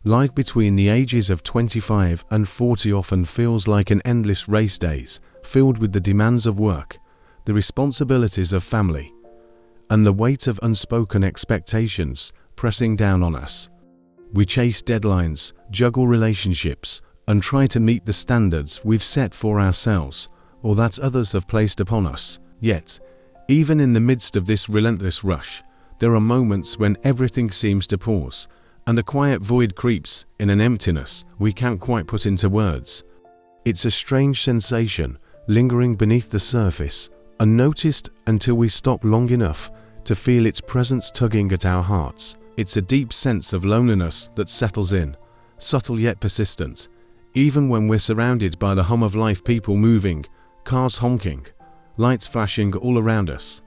Life between the ages of 25 and 40 often feels like an endless race days, filled with the demands of work, the responsibilities of family, and the weight of unspoken expectations pressing down on us. We chase deadlines, juggle relationships, and try to meet the standards we've set for ourselves or that others have placed upon us. Yet, even in the midst of this relentless rush, there are moments when everything seems to pause, and a quiet void creeps in, an emptiness we can't quite put into words. It's a strange sensation, lingering beneath the surface, unnoticed until we stop long enough to feel its presence tugging at our hearts. It's a deep sense of loneliness that settles in, subtle yet persistent, even when we're surrounded by the hum of life, people moving, cars honking, lights flashing all around us.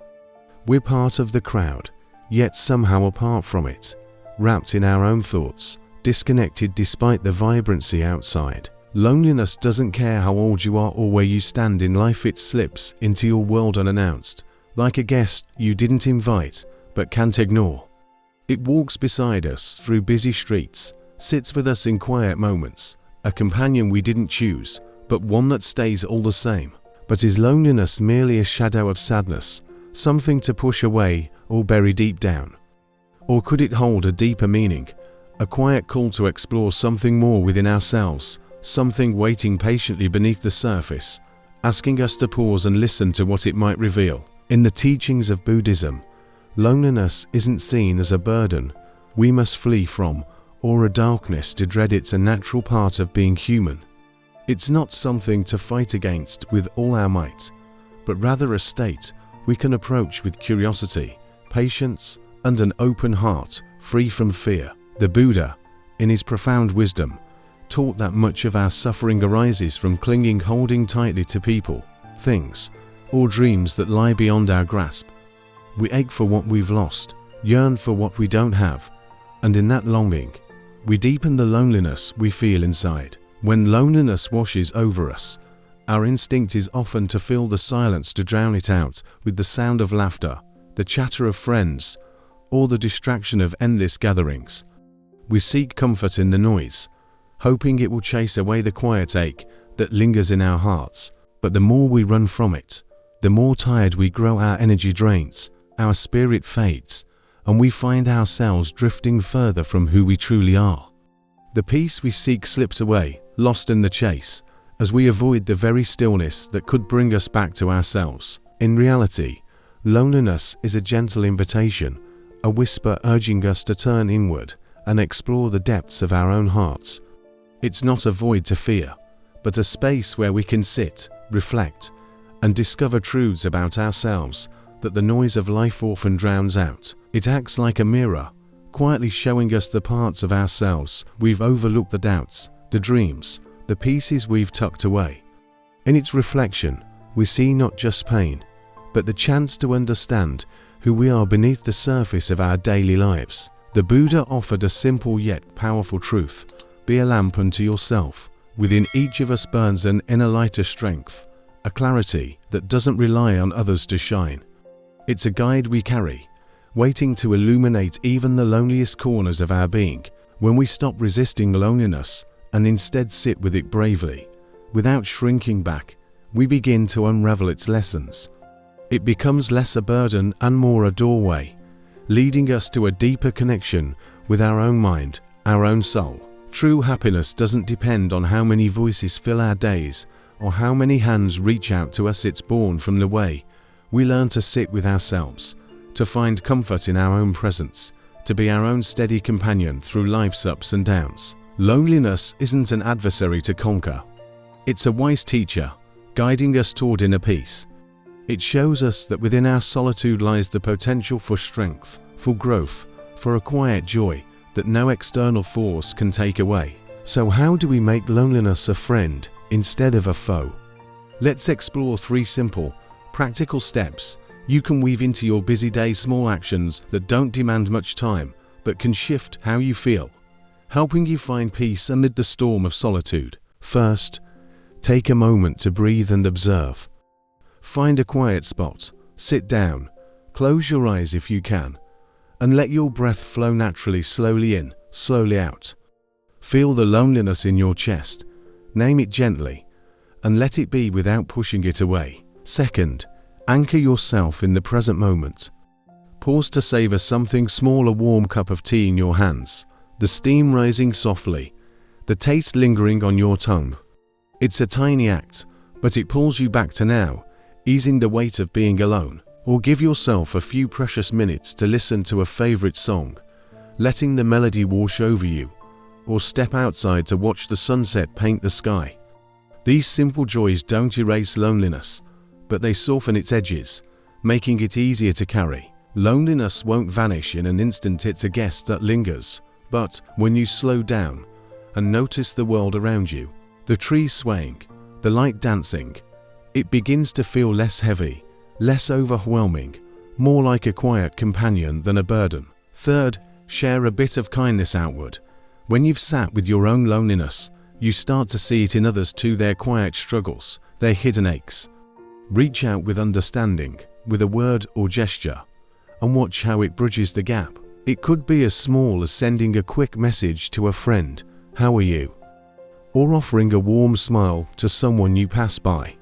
We're part of the crowd, yet somehow apart from it, wrapped in our own thoughts, disconnected despite the vibrancy outside. Loneliness doesn't care how old you are or where you stand in life. It slips into your world unannounced, like a guest you didn't invite but can't ignore. It walks beside us through busy streets, sits with us in quiet moments, a companion we didn't choose, but one that stays all the same. But is loneliness merely a shadow of sadness, something to push away or bury deep down? Or could it hold a deeper meaning, a quiet call to explore something more within ourselves, something waiting patiently beneath the surface, asking us to pause and listen to what it might reveal? In the teachings of Buddhism, loneliness isn't seen as a burden we must flee from or a darkness to dread. It's a natural part of being human. It's not something to fight against with all our might, but rather a state we can approach with curiosity, patience, and an open heart, free from fear. The Buddha, in his profound wisdom, taught that much of our suffering arises from clinging, holding tightly to people, things, or dreams that lie beyond our grasp. We ache for what we've lost, yearn for what we don't have, and in that longing, we deepen the loneliness we feel inside. When loneliness washes over us, our instinct is often to fill the silence, to drown it out with the sound of laughter, the chatter of friends, or the distraction of endless gatherings. We seek comfort in the noise, hoping it will chase away the quiet ache that lingers in our hearts. But the more we run from it, the more tired we grow. Our energy drains, our spirit fades, and we find ourselves drifting further from who we truly are. The peace we seek slips away, lost in the chase, as we avoid the very stillness that could bring us back to ourselves. In reality, loneliness is a gentle invitation, a whisper urging us to turn inward and explore the depths of our own hearts. It's not a void to fear, but a space where we can sit, reflect, and discover truths about ourselves that the noise of life often drowns out. It acts like a mirror, quietly showing us the parts of ourselves we've overlooked, the doubts, the dreams, the pieces we've tucked away. In its reflection, we see not just pain, but the chance to understand who we are beneath the surface of our daily lives. The Buddha offered a simple yet powerful truth: be a lamp unto yourself. Within each of us burns an inner light, a strength, a clarity that doesn't rely on others to shine. It's a guide we carry, waiting to illuminate even the loneliest corners of our being. When we stop resisting loneliness and instead sit with it bravely, without shrinking back, we begin to unravel its lessons. It becomes less a burden and more a doorway, leading us to a deeper connection with our own mind, our own soul. True happiness doesn't depend on how many voices fill our days or how many hands reach out to us. It's born from the way we learn to sit with ourselves, to find comfort in our own presence, to be our own steady companion through life's ups and downs. Loneliness isn't an adversary to conquer. It's a wise teacher, guiding us toward inner peace. It shows us that within our solitude lies the potential for strength, for growth, for a quiet joy that no external force can take away. So how do we make loneliness a friend instead of a foe? Let's explore 3 simple, practical steps you can weave into your busy day. Small actions that don't demand much time but can shift how you feel, helping you find peace amid the storm of solitude. First, take a moment to breathe and observe. Find a quiet spot, sit down, close your eyes if you can, and let your breath flow naturally, slowly in, slowly out. Feel the loneliness in your chest. Name it gently, and let it be without pushing it away. Second, anchor yourself in the present moment. Pause to savor something small, a warm cup of tea in your hands, the steam rising softly, the taste lingering on your tongue. It's a tiny act, but it pulls you back to now, easing the weight of being alone. Or give yourself a few precious minutes to listen to a favorite song, letting the melody wash over you, or step outside to watch the sunset paint the sky. These simple joys don't erase loneliness, but they soften its edges, making it easier to carry. Loneliness won't vanish in an instant, it's a guest that lingers. But when you slow down and notice the world around you, the trees swaying, the light dancing, it begins to feel less heavy, less overwhelming, more like a quiet companion than a burden. Third, share a bit of kindness outward. When you've sat with your own loneliness, you start to see it in others too, their quiet struggles, their hidden aches. Reach out with understanding, with a word or gesture, and watch how it bridges the gap. It could be as small as sending a quick message to a friend, "How are you?" or offering a warm smile to someone you pass by.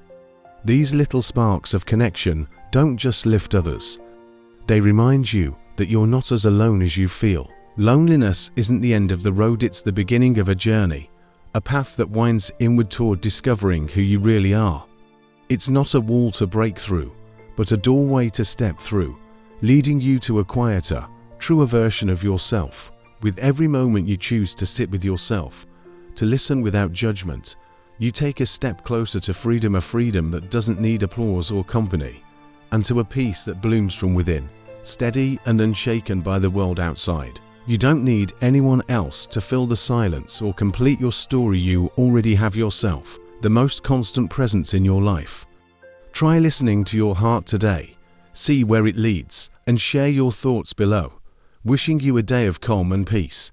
These little sparks of connection don't just lift others. They remind you that you're not as alone as you feel. Loneliness isn't the end of the road, it's the beginning of a journey, a path that winds inward toward discovering who you really are. It's not a wall to break through, but a doorway to step through, leading you to a quieter, truer version of yourself. With every moment you choose to sit with yourself, to listen without judgment, you take a step closer to freedom, a freedom that doesn't need applause or company, and to a peace that blooms from within, steady and unshaken by the world outside. You don't need anyone else to fill the silence or complete your story. You already have yourself, the most constant presence in your life. Try listening to your heart today, see where it leads, and share your thoughts below. Wishing you a day of calm and peace.